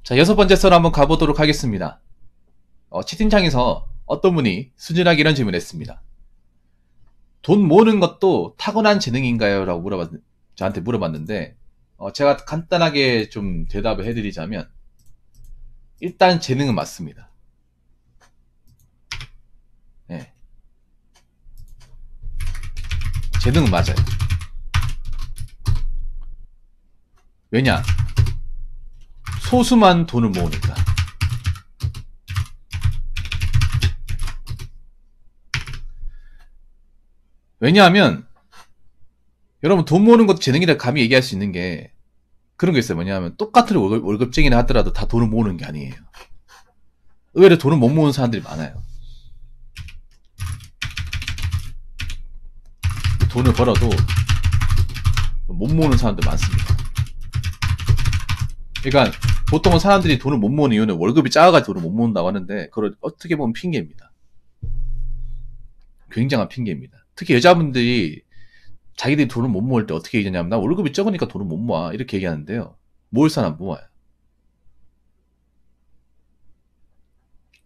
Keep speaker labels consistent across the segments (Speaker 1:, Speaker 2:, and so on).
Speaker 1: 자, 6번째 썰 한번 가보도록 하겠습니다. 채팅창에서 어떤 분이 순진하게 이런 질문을 했습니다. 돈 모으는 것도 타고난 재능인가요? 라고 저한테 물어봤는데, 제가 간단하게 좀 대답을 해드리자면, 일단 재능은 맞습니다. 네. 재능은 맞아요. 왜냐? 소수만 돈을 모으니까. 왜냐하면 여러분 돈 모으는 것도 재능이라 감히 얘기할 수 있는 게 그런 게 있어요. 뭐냐면 똑같은 월급쟁이나 하더라도 다 돈을 모으는 게 아니에요. 의외로 돈을 못 모으는 사람들이 많아요. 돈을 벌어도 못 모으는 사람들 많습니다. 그러니까 보통은 사람들이 돈을 못 모으는 이유는 월급이 작아가지고 돈을 못 모은다고 하는데 그걸 어떻게 보면 핑계입니다. 굉장한 핑계입니다. 특히 여자분들이 자기들이 돈을 못 모을 때 어떻게 얘기하냐면 나 월급이 적으니까 돈을 못 모아 이렇게 얘기하는데요. 모을 사람 모아요.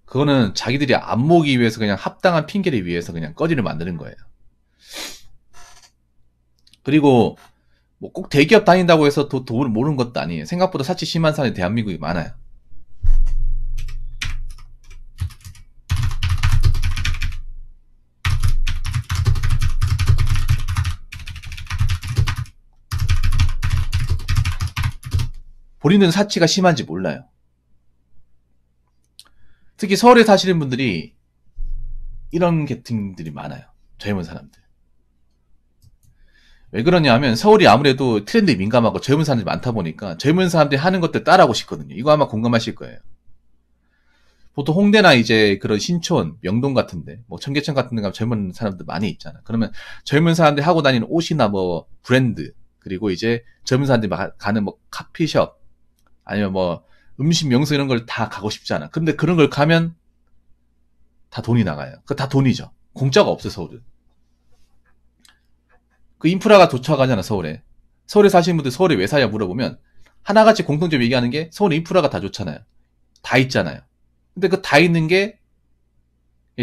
Speaker 1: 그거는 자기들이 안 모으기 위해서 그냥 합당한 핑계를 위해서 그냥 꺼리를 만드는 거예요. 그리고 뭐 꼭 대기업 다닌다고 해서 돈을 모르는 것도 아니에요. 생각보다 사치 심한 사람이 대한민국이 많아요. 본인은 사치가 심한지 몰라요. 특히 서울에 사시는 분들이 이런 계층들이 많아요. 젊은 사람들. 왜 그러냐 하면 서울이 아무래도 트렌드에 민감하고 젊은 사람들이 많다 보니까 젊은 사람들이 하는 것들 따라하고 싶거든요. 이거 아마 공감하실 거예요. 보통 홍대나 이제 그런 신촌, 명동 같은데, 뭐 청계천 같은 데 가면 젊은 사람들 많이 있잖아. 그러면 젊은 사람들이 하고 다니는 옷이나 뭐 브랜드, 그리고 이제 젊은 사람들이 가는 뭐 카피숍, 아니면 뭐 음식 명소 이런 걸 다 가고 싶잖아. 근데 그런 걸 가면 다 돈이 나가요. 그거 다 돈이죠. 공짜가 없어요, 서울은. 그 인프라가 도착하잖아, 서울에. 서울에 사시는 분들 서울에 왜 사냐 물어보면 하나같이 공통점 얘기하는 게 서울 인프라가 다 좋잖아요. 다 있잖아요. 근데 그 다 있는 게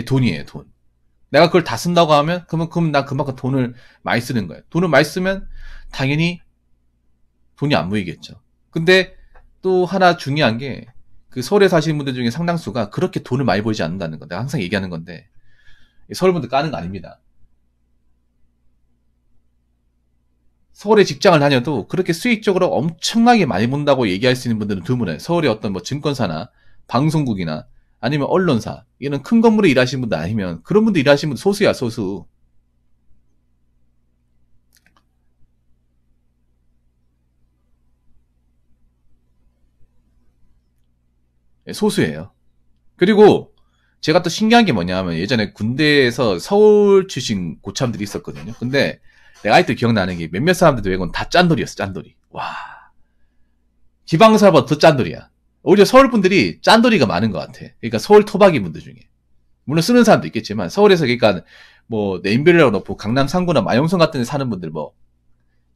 Speaker 1: 돈이에요, 돈. 내가 그걸 다 쓴다고 하면 그럼 나 그만큼 돈을 많이 쓰는 거예요. 돈을 많이 쓰면 당연히 돈이 안 모이겠죠. 근데 또 하나 중요한 게 그 서울에 사시는 분들 중에 상당수가 그렇게 돈을 많이 벌지 않는다는 거. 내가 항상 얘기하는 건데 서울 분들 까는 거 아닙니다. 서울에 직장을 다녀도 그렇게 수익적으로 엄청나게 많이 번다고 얘기할 수 있는 분들은 드물어요. 서울의 어떤 뭐 증권사나 방송국이나 아니면 언론사 이런 큰 건물에 일하시는 분들 아니면 그런 분들 일하시는 분들 소수야, 소수. 소수예요. 그리고 제가 또 신기한 게 뭐냐면 예전에 군대에서 서울 출신 고참들이 있었거든요. 근데 내가 아직도 기억나는 게 몇몇 사람들 외고는 다 짠돌이였어, 짠돌이. 와. 지방사보다 더 짠돌이야. 오히려 서울 분들이 짠돌이가 많은 것 같아. 그러니까 서울 토박이 분들 중에. 물론 쓰는 사람도 있겠지만, 서울에서 그러니까 뭐, 네임밸리라고 놓고 강남 상구나 마용성 같은 데 사는 분들 뭐,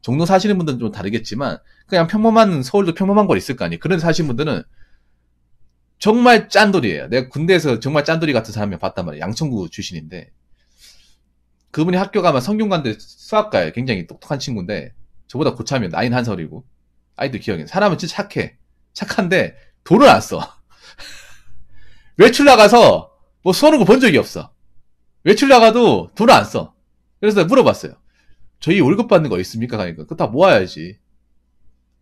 Speaker 1: 종로 사시는 분들은 좀 다르겠지만, 그냥 평범한, 서울도 평범한 거 있을 거 아니에요. 그런 데 사시는 분들은 정말 짠돌이에요. 내가 군대에서 정말 짠돌이 같은 사람을 봤단 말이에요. 양천구 출신인데. 그분이 학교 가면 성균관대 수학과에 굉장히 똑똑한 친구인데 저보다 고참이에요. 나이는 한 살이고 아이도 기억해. 사람은 진짜 착해. 착한데 돈을 안 써. 외출 나가서 뭐 써는 거 본 적이 없어. 외출 나가도 돈을 안 써. 그래서 물어봤어요. 저희 월급 받는 거 있습니까? 그러니까 그거 다 모아야지.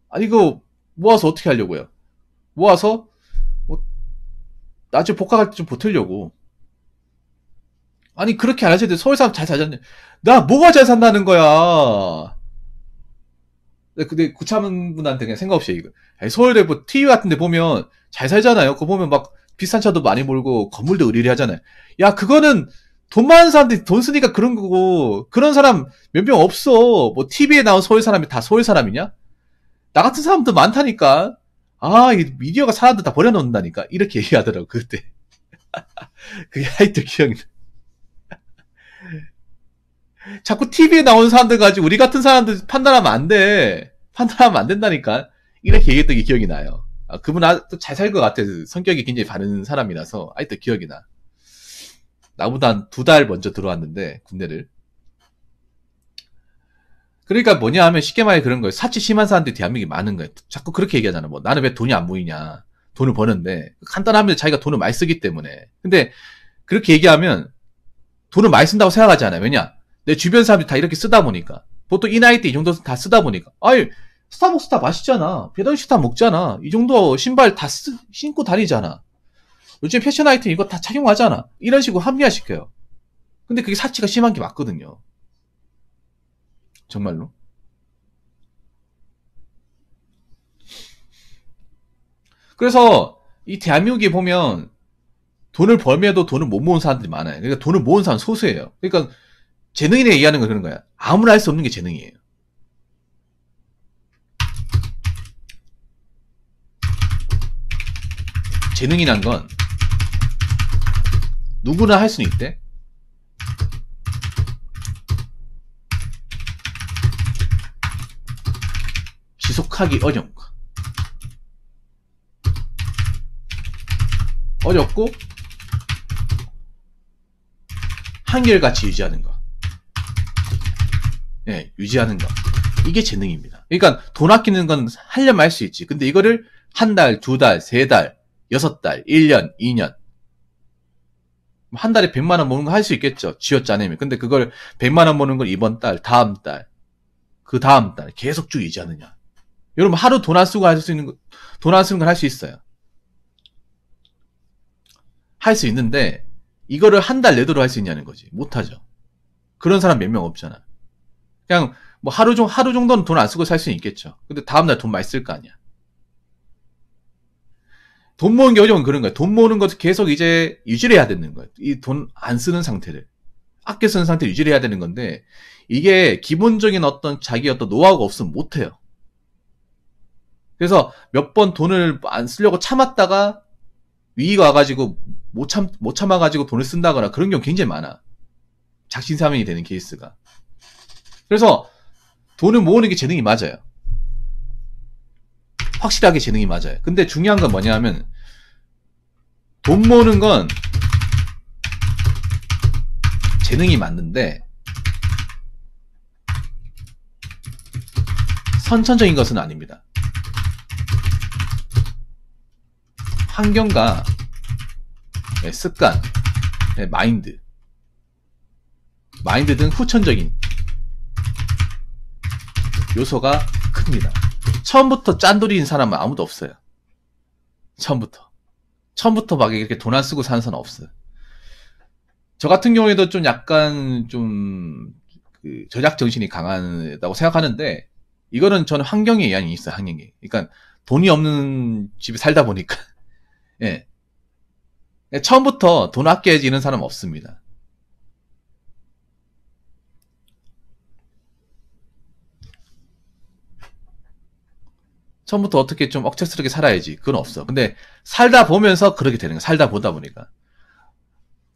Speaker 1: 아니 이거 모아서 어떻게 하려고요? 모아서 뭐 나중에 복학할 때 좀 보태려고. 아니 그렇게 안 하셔도 서울 사람 잘 살잖아요. 나 뭐가 잘 산다는 거야. 근데 구차분한테 그냥 생각 없이 이거 서울에 뭐 TV 같은 데 보면 잘 살잖아요. 그거 보면 막 비싼 차도 많이 몰고 건물도 의리리 하잖아요. 야 그거는 돈 많은 사람들이 돈 쓰니까 그런 거고 그런 사람 몇 명 없어. 뭐 TV에 나온 서울 사람이 다 서울 사람이냐? 나 같은 사람도 많다니까. 아, 이 미디어가 사람들 다 버려놓는다니까. 이렇게 얘기하더라고 그때. 그게 하여튼 기억이 나. 자꾸 TV에 나오는 사람들 가지고 우리 같은 사람들 판단하면 안 돼. 판단하면 안 된다니까. 이렇게 얘기했던 게 기억이 나요. 그분 아직도 잘 살 것 같아. 성격이 굉장히 바른 사람이라서 아직도 기억이 나. 나보다 한 2달 먼저 들어왔는데 군대를. 그러니까 뭐냐 하면 쉽게 말해 그런 거예요. 사치 심한 사람들이 대한민국에 많은 거예요. 자꾸 그렇게 얘기하잖아. 뭐 나는 왜 돈이 안 모이냐. 돈을 버는데 간단합니다. 자기가 돈을 많이 쓰기 때문에. 근데 그렇게 얘기하면 돈을 많이 쓴다고 생각하지 않아요. 왜냐? 내 주변 사람들이 다 이렇게 쓰다 보니까. 보통 이 나이 때 이 정도 다 쓰다 보니까. 아이, 스타벅스 다 마시잖아. 배달식 다 먹잖아. 이 정도 신발 다 신고 다니잖아. 요즘 패션 아이템 이거 다 착용하잖아. 이런 식으로 합리화시켜요. 근데 그게 사치가 심한 게 맞거든요. 정말로. 그래서 이 대한민국에 보면 돈을 벌면도 돈을 못 모은 사람들이 많아요. 그러니까 돈을 모은 사람은 소수예요. 그러니까 재능인에 얘기하는 건 그런 거야. 아무나 할 수 없는 게 재능이에요. 재능이란 건 누구나 할 수는 있대. 지속하기 어려운 거. 어렵고 한결같이 유지하는 거. 네, 유지하는 거. 이게 재능입니다. 그러니까 돈 아끼는 건 하려면 할 수 있지. 근데 이거를 한 달, 2달, 3달, 6달, 1년, 2년. 한 달에 100만 원 모는 거 할 수 있겠죠. 쥐어짜내면. 근데 그걸 100만 원 모는 걸 이번 달, 다음 달, 그 다음 달 계속 쭉 유지하느냐. 여러분 하루 돈 안 쓰고 할 수 있는 거, 돈 안 쓰는 걸 할 수 있어요. 할 수 있는데 이거를 한 달 내도록 할 수 있냐는 거지. 못하죠. 그런 사람 몇 명 없잖아. 그냥 뭐 하루 정도는 돈 안 쓰고 살 수는 있겠죠. 근데 다음날 돈 많이 쓸 거 아니야. 돈 모으는 게 어려운 그런 거야. 돈 모으는 것도 계속 이제 유지를 해야 되는 거야. 이 돈 안 쓰는 상태를. 아껴 쓰는 상태를 유지를 해야 되는 건데 이게 기본적인 어떤 자기 어떤 노하우가 없으면 못해요. 그래서 몇 번 돈을 안 쓰려고 참았다가 위기가 와가지고 못 참아가지고 돈을 쓴다거나 그런 경우 굉장히 많아. 작심삼일이 되는 케이스가. 그래서 돈을 모으는 게 재능이 맞아요. 확실하게 재능이 맞아요. 근데 중요한 건 뭐냐 하면 돈 모으는 건 재능이 맞는데 선천적인 것은 아닙니다. 환경과 습관, 마인드 등 후천적인 요소가 큽니다. 처음부터 짠돌이인 사람은 아무도 없어요. 처음부터 막 이렇게 돈 안 쓰고 사는 사람은 없어요. 저 같은 경우에도 좀 약간 그 저작 정신이 강하다고 생각하는데 이거는 저는 환경에 의한 있어요. 환경에. 그러니까 돈이 없는 집에 살다 보니까 예. 처음부터 돈 아껴야지 이런 사람은 없습니다. 처음부터 어떻게 좀 억척스럽게 살아야지. 그건 없어. 근데 살다 보면서 그렇게 되는 거야. 살다 보다 보니까.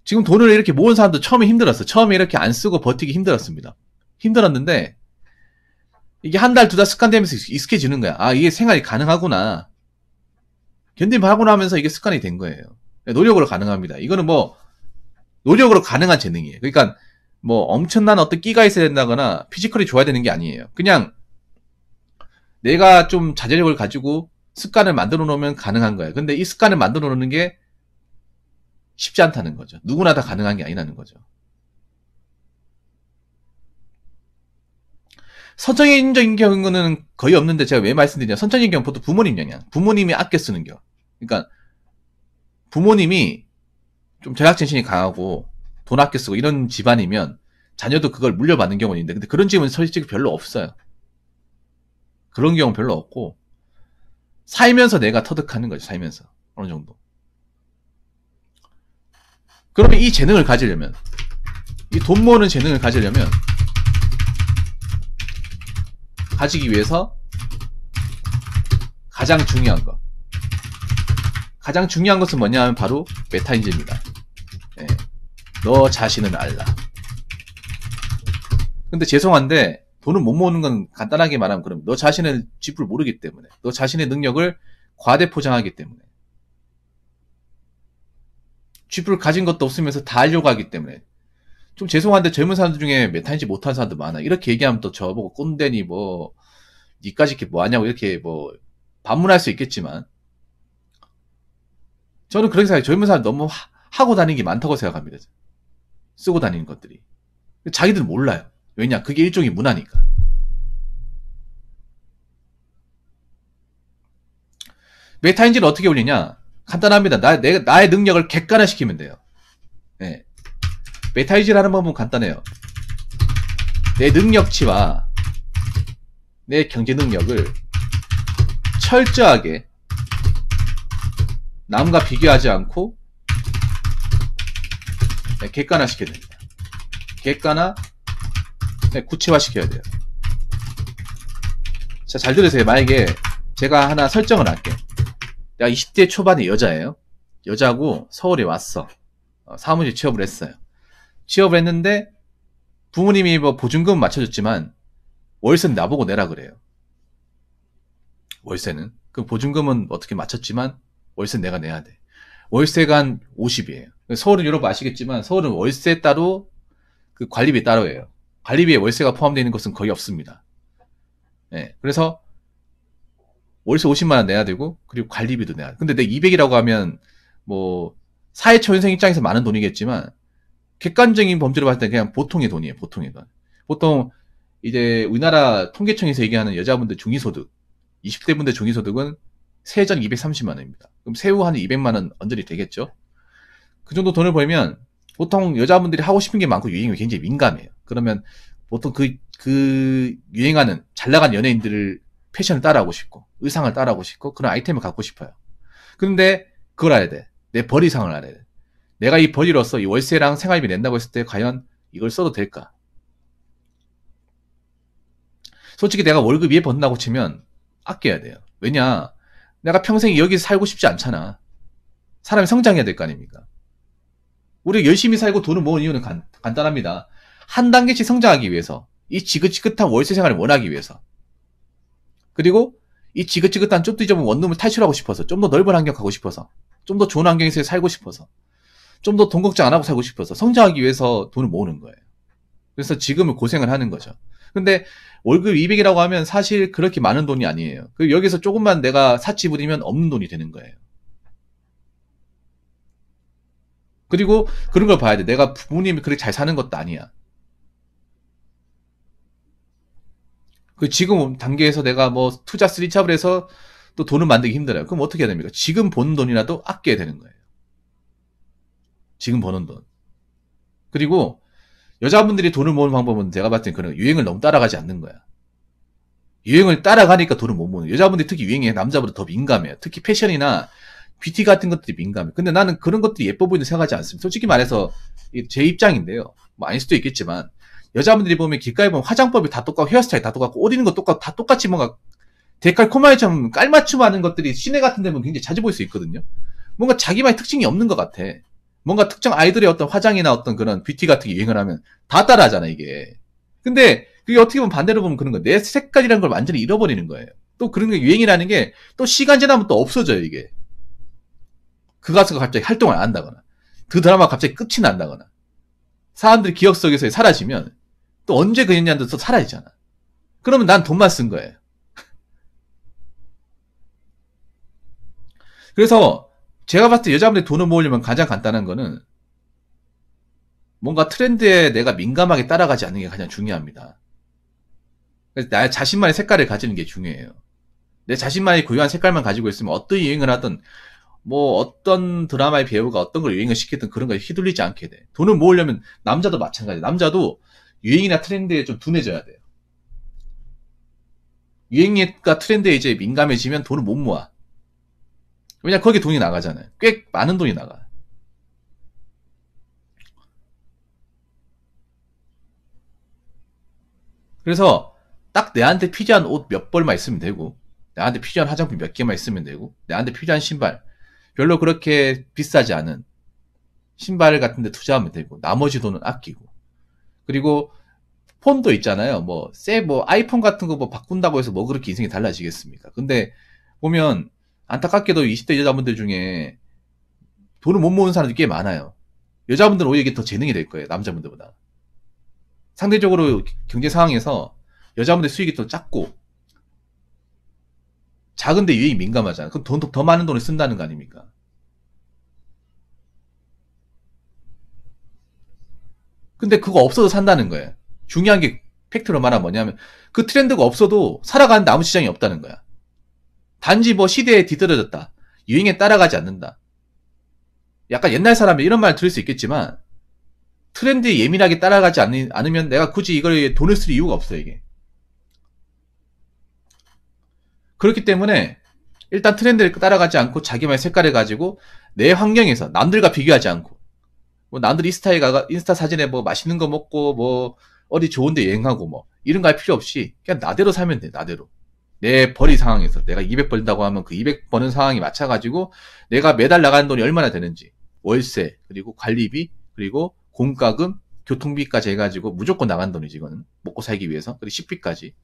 Speaker 1: 지금 돈을 이렇게 모은 사람도 처음에 힘들었어. 처음에 이렇게 안 쓰고 버티기 힘들었습니다. 힘들었는데 이게 한 달, 2달 습관되면서 익숙해지는 거야. 아, 이게 생활이 가능하구나. 견딤하고 나면서 이게 습관이 된 거예요. 노력으로 가능합니다. 이거는 뭐 노력으로 가능한 재능이에요. 그러니까 뭐 엄청난 어떤 끼가 있어야 된다거나 피지컬이 좋아야 되는 게 아니에요. 그냥 내가 좀 자제력을 가지고 습관을 만들어 놓으면 가능한 거예요. 근데 이 습관을 만들어 놓는 게 쉽지 않다는 거죠. 누구나 다 가능한 게 아니라는 거죠. 선천적인 경우는 거의 없는데 제가 왜 말씀드리냐. 선천적인 경우는 보통 부모님 영향. 부모님이 아껴 쓰는 경우. 그러니까 부모님이 좀 저작정신이 강하고 돈 아껴 쓰고 이런 집안이면 자녀도 그걸 물려받는 경우는 있는데 근데 그런 집은 솔직히 별로 없어요. 그런 경우는 별로 없고 살면서 내가 터득하는 거죠. 살면서 어느 정도. 그러면 이 재능을 가지려면 이 돈 모으는 재능을 가지려면 가지기 위해서 가장 중요한 것은 뭐냐 하면 바로 메타인지입니다. 네. 너 자신을 알라. 근데 죄송한데 돈을 못 모으는 건 간단하게 말하면 그럼 너 자신의 짚을 모르기 때문에 너 자신의 능력을 과대 포장하기 때문에. 쥐뿔 가진 것도 없으면서 다 하려고 하기 때문에. 좀 죄송한데 젊은 사람들 중에 메타인지 못하는 사람도 많아. 이렇게 얘기하면 또 저보고 꼰대니 뭐 니까지 이렇게 뭐 하냐고 이렇게 뭐 반문할 수 있겠지만 저는 그렇게 생각해요. 젊은 사람 너무 하고 다니는 게 많다고 생각합니다. 쓰고 다니는 것들이. 자기들 몰라요. 왜냐? 그게 일종의 문화니까. 메타인지를 어떻게 올리냐? 간단합니다. 나의 능력을 객관화시키면 돼요. 네. 메타인지를 하는 방법은 간단해요. 내 능력치와 내 경제 능력을 철저하게 남과 비교하지 않고 객관화시켜야 됩니다. 객관화, 구체화시켜야 돼요. 자, 잘 들으세요. 만약에 제가 하나 설정을 할게. 내가 20대 초반의 여자예요. 여자고 서울에 왔어. 사무실 취업을 했어요. 취업을 했는데 부모님이 뭐 보증금 맞춰줬지만 월세는 나보고 내라 그래요. 월세는. 그 보증금은 어떻게 맞췄지만 월세는 내가 내야 돼. 월세가 한 50이에요. 서울은 여러분 아시겠지만 서울은 월세 따로 그 관리비 따로예요. 관리비에 월세가 포함되어 있는 것은 거의 없습니다. 네, 그래서 월세 50만 원 내야 되고 그리고 관리비도 내야 돼. 근데 내 200이라고 하면 뭐 사회초년생 입장에서 많은 돈이겠지만 객관적인 범죄로 봤을 때 그냥 보통의 돈이에요. 보통의 돈. 보통 이제 우리나라 통계청에서 얘기하는 여자분들 중위소득 20대 분들 중위소득은 세전 230만 원입니다. 그럼 세후 한 200만 원 언저리 되겠죠? 그 정도 돈을 벌면 보통 여자분들이 하고 싶은 게 많고 유행이 굉장히 민감해요. 그러면 보통 그 유행하는 잘 나간 연예인들을 패션을 따라하고 싶고 의상을 따라하고 싶고 그런 아이템을 갖고 싶어요. 그런데 그걸 알아야 돼. 내 벌이상을 알아야 돼. 내가 이 벌이로서 이 월세랑 생활비 낸다고 했을 때 과연 이걸 써도 될까? 솔직히 내가 월급 위에 번다고 치면 아껴야 돼요. 왜냐? 내가 평생 여기서 살고 싶지 않잖아. 사람이 성장해야 될 거 아닙니까? 우리가 열심히 살고 돈을 모은 이유는 간단합니다. 한 단계씩 성장하기 위해서. 이 지긋지긋한 월세 생활을 원하기 위해서. 그리고 이 지긋지긋한 좀 더 잊어본 원룸을 탈출하고 싶어서. 좀 더 넓은 환경 가고 싶어서. 좀 더 좋은 환경에서 살고 싶어서. 좀 더 돈 걱정 안 하고 살고 싶어서. 성장하기 위해서 돈을 모으는 거예요. 그래서 지금은 고생을 하는 거죠. 근데 월급 200이라고 하면 사실 그렇게 많은 돈이 아니에요. 여기서 조금만 내가 사치 부리면 없는 돈이 되는 거예요. 그리고 그런 걸 봐야 돼. 내가 부모님이 그렇게 잘 사는 것도 아니야. 그 지금 단계에서 내가 뭐 투자 쓰리잡을 해서 또 돈을 만들기 힘들어요. 그럼 어떻게 해야 됩니까? 지금 버는 돈이라도 아껴야 되는 거예요. 지금 버는 돈. 그리고 여자분들이 돈을 모으는 방법은 제가 봤을 땐 그런 유행을 너무 따라가지 않는 거야. 유행을 따라가니까 돈을 못 모으는 거야. 여자분들이 특히 유행에 남자보다 더 민감해요. 특히 패션이나 뷰티 같은 것들이 민감해. 근데 나는 그런 것들이 예뻐 보이는 생각하지 않습니다. 솔직히 말해서 제 입장인데요. 뭐 아닐 수도 있겠지만 여자분들이 보면 길가에 보면 화장법이 다 똑같고 헤어스타일 다 똑같고 옷 입는 거 똑같고 다 똑같이 뭔가 데칼코마니처럼 깔맞춤하는 것들이 시내 같은 데 보면 굉장히 자주 볼 수 있거든요. 뭔가 자기만의 특징이 없는 것 같아. 뭔가 특정 아이돌의 어떤 화장이나 어떤 그런 뷰티 같은 게 유행을 하면 다 따라하잖아, 이게. 근데 그게 어떻게 보면 반대로 보면 그런 거야. 내 색깔이라는 걸 완전히 잃어버리는 거예요. 또 그런 게 유행이라는 게 또 시간 지나면 또 없어져요, 이게. 그 가수가 갑자기 활동을 안 한다거나 그 드라마가 갑자기 끝이 난다거나 사람들이 기억 속에서 사라지면 또 언제 그 년도 또 사라지잖아. 그러면 난 돈만 쓴 거예요. 그래서 제가 봤을 때 여자분들이 돈을 모으려면 가장 간단한 거는 뭔가 트렌드에 내가 민감하게 따라가지 않는 게 가장 중요합니다. 그래서 나 자신만의 색깔을 가지는 게 중요해요. 내 자신만의 고유한 색깔만 가지고 있으면 어떤 유행을 하든 뭐 어떤 드라마의 배우가 어떤 걸 유행을 시켰든 그런 거에 휘둘리지 않게 돼. 돈을 모으려면 남자도 마찬가지야. 남자도 유행이나 트렌드에 좀 둔해져야 돼요. 유행과 트렌드에 이제 민감해지면 돈을 못 모아. 왜냐 거기에 돈이 나가잖아요. 꽤 많은 돈이 나가. 그래서 딱 내한테 필요한 옷 몇 벌만 있으면 되고 내한테 필요한 화장품 몇 개만 있으면 되고 내한테 필요한 신발 별로 그렇게 비싸지 않은 신발 같은 데 투자하면 되고 나머지 돈은 아끼고 그리고 폰도 있잖아요. 뭐 아이폰 같은 거 뭐 바꾼다고 해서 뭐 그렇게 인생이 달라지겠습니까? 근데 보면 안타깝게도 20대 여자분들 중에 돈을 못 모으는 사람들이 꽤 많아요. 여자분들은 오히려 이게 더 재능이 될 거예요. 남자분들보다. 상대적으로 경제 상황에서 여자분들 수익이 더 작고 작은데 유행이 민감하잖아. 그럼 더 많은 돈을 쓴다는 거 아닙니까? 근데 그거 없어도 산다는 거예요. 중요한 게 팩트로 말하면 뭐냐면 그 트렌드가 없어도 살아가는 아무 지장이 없다는 거야. 단지 뭐 시대에 뒤떨어졌다. 유행에 따라가지 않는다. 약간 옛날 사람이 이런 말 들을 수 있겠지만 트렌드에 예민하게 따라가지 않으면 내가 굳이 이걸 돈을 쓸 이유가 없어요. 이게. 그렇기 때문에 일단 트렌드를 따라가지 않고 자기만의 색깔을 가지고 내 환경에서 남들과 비교하지 않고 뭐 남들 인스타 사진에 뭐 맛있는 거 먹고 뭐 어디 좋은데 여행하고 뭐 이런 거 할 필요 없이 그냥 나대로 살면 돼. 나대로. 내 벌이 상황에서 내가 200 벌다고 하면 그 200 버는 상황에 맞춰가지고 내가 매달 나가는 돈이 얼마나 되는지 월세 그리고 관리비 그리고 공과금 교통비까지 해가지고 무조건 나간 돈이지 이거는 먹고 살기 위해서 그리고 식비까지.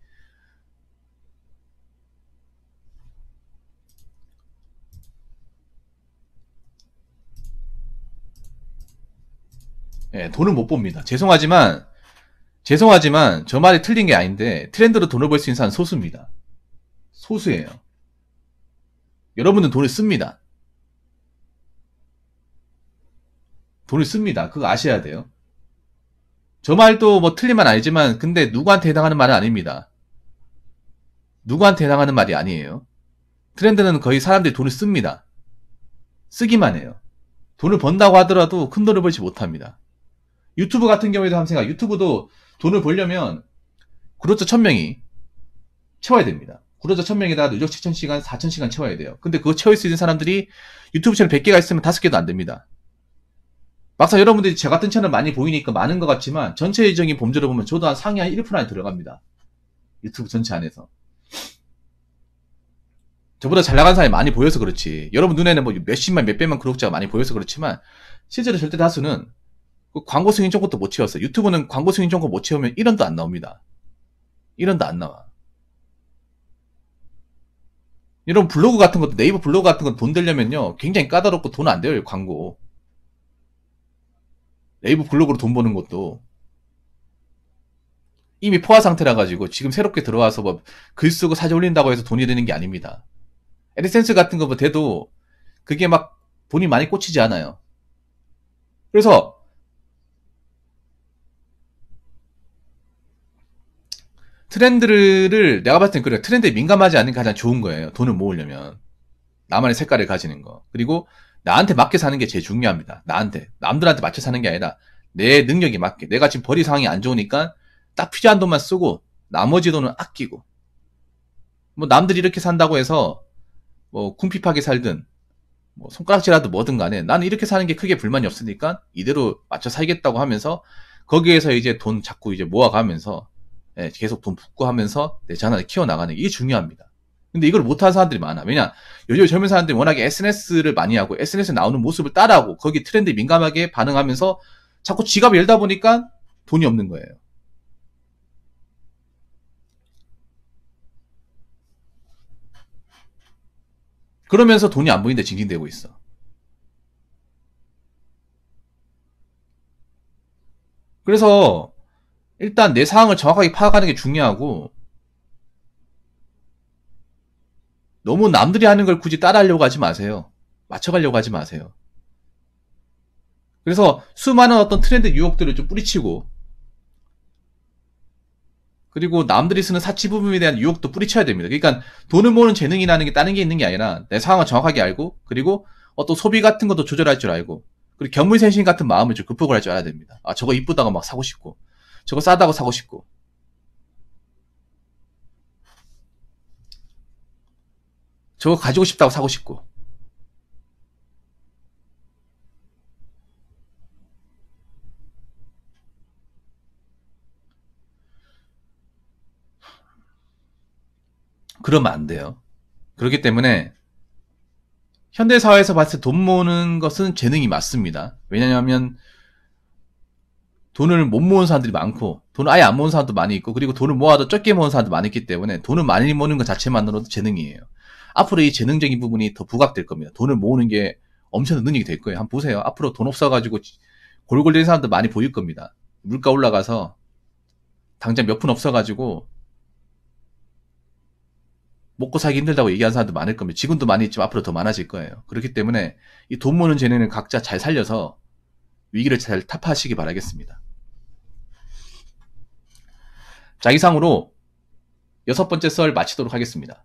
Speaker 1: 예, 돈은 못 봅니다. 죄송하지만 저 말이 틀린 게 아닌데 트렌드로 돈을 벌 수 있는 사람은 소수입니다. 소수예요. 여러분은 돈을 씁니다. 돈을 씁니다. 그거 아셔야 돼요. 저 말도 뭐 틀린 말 아니지만 근데 누구한테 해당하는 말은 아닙니다. 누구한테 해당하는 말이 아니에요. 트렌드는 거의 사람들이 돈을 씁니다. 쓰기만 해요. 돈을 번다고 하더라도 큰 돈을 벌지 못합니다. 유튜브 같은 경우에도 한번 생각. 유튜브도 돈을 벌려면 구독자 1000명이 채워야 됩니다. 구독자 1000명에다가 누적 7000시간, 4000시간 채워야 돼요. 근데 그거 채울 수 있는 사람들이 유튜브 채널 100개가 있으면 5개도 안 됩니다. 막상 여러분들이 저 같은 채널 많이 보이니까 많은 것 같지만 전체적인 범주를 보면 저도 한 상위 한 1% 안에 들어갑니다. 유튜브 전체 안에서. 저보다 잘 나간 사람이 많이 보여서 그렇지. 여러분 눈에는 뭐 몇십만, 몇백만 구독자가 많이 보여서 그렇지만 실제로 절대 다수는 그 광고 승인 정보도 못 채웠어요. 유튜브는 광고 승인 정보 못 채우면 1원도 안 나옵니다. 1원도 안 나와. 이런 블로그 같은 것도 네이버 블로그 같은 거 돈 되려면요 굉장히 까다롭고 돈 안 돼요. 광고. 네이버 블로그로 돈 버는 것도 이미 포화 상태라 가지고 지금 새롭게 들어와서 뭐 글 쓰고 사진 올린다고 해서 돈이 되는 게 아닙니다. 애드센스 같은 거 뭐 돼도 그게 막 돈이 많이 꽂히지 않아요. 그래서 트렌드를 내가 봤을 땐 그래. 트렌드에 민감하지 않는 게 가장 좋은 거예요. 돈을 모으려면. 나만의 색깔을 가지는 거. 그리고 나한테 맞게 사는 게 제일 중요합니다. 나한테. 남들한테 맞춰 사는 게 아니라 내 능력에 맞게. 내가 지금 벌이 상황이 안 좋으니까 딱 필요한 돈만 쓰고 나머지 돈은 아끼고. 뭐 남들이 이렇게 산다고 해서 뭐 쿵핍하게 살든 뭐 손가락질하든 뭐든 간에 나는 이렇게 사는 게 크게 불만이 없으니까 이대로 맞춰 살겠다고 하면서 거기에서 이제 돈 자꾸 이제 모아가면서 계속 돈 붓고 하면서 내 자산을 키워나가는 게 이게 중요합니다. 근데 이걸 못하는 사람들이 많아. 왜냐? 요즘 젊은 사람들이 워낙에 SNS를 많이 하고 SNS에 나오는 모습을 따라하고 거기 트렌드에 민감하게 반응하면서 자꾸 지갑을 열다 보니까 돈이 없는 거예요. 그러면서 돈이 안 보이는데 징징대고 있어. 그래서 일단 내 상황을 정확하게 파악하는 게 중요하고 너무 남들이 하는 걸 굳이 따라하려고 하지 마세요. 맞춰가려고 하지 마세요. 그래서 수많은 어떤 트렌드 유혹들을 좀 뿌리치고 그리고 남들이 쓰는 사치 부분에 대한 유혹도 뿌리쳐야 됩니다. 그러니까 돈을 모으는 재능이라는 게 다른 게 있는 게 아니라 내 상황을 정확하게 알고 그리고 어떤 소비 같은 것도 조절할 줄 알고 그리고 견물생심 같은 마음을 좀 극복을 할 줄 알아야 됩니다. 아 저거 이쁘다고 막 사고 싶고 저거 싸다고 사고 싶고 저거 가지고 싶다고 사고 싶고 그러면 안 돼요. 그렇기 때문에 현대사회에서 봤을 때 돈 모으는 것은 재능이 맞습니다. 왜냐하면 돈을 못 모으는 사람들이 많고 돈을 아예 안 모으는 사람도 많이 있고 그리고 돈을 모아도 적게 모으는 사람도 많이 있기 때문에 돈을 많이 모으는 것 자체만으로도 재능이에요. 앞으로 이 재능적인 부분이 더 부각될 겁니다. 돈을 모으는 게 엄청난 능력이 될 거예요. 한번 보세요. 앞으로 돈 없어가지고 골골대는 사람들 많이 보일 겁니다. 물가 올라가서 당장 몇 푼 없어가지고 먹고 살기 힘들다고 얘기하는 사람도 많을 겁니다. 지금도 많이 있지만 앞으로 더 많아질 거예요. 그렇기 때문에 이 돈 모으는 재능을 각자 잘 살려서 위기를 잘 타파하시기 바라겠습니다. 자, 이상으로 6번째 썰 마치도록 하겠습니다.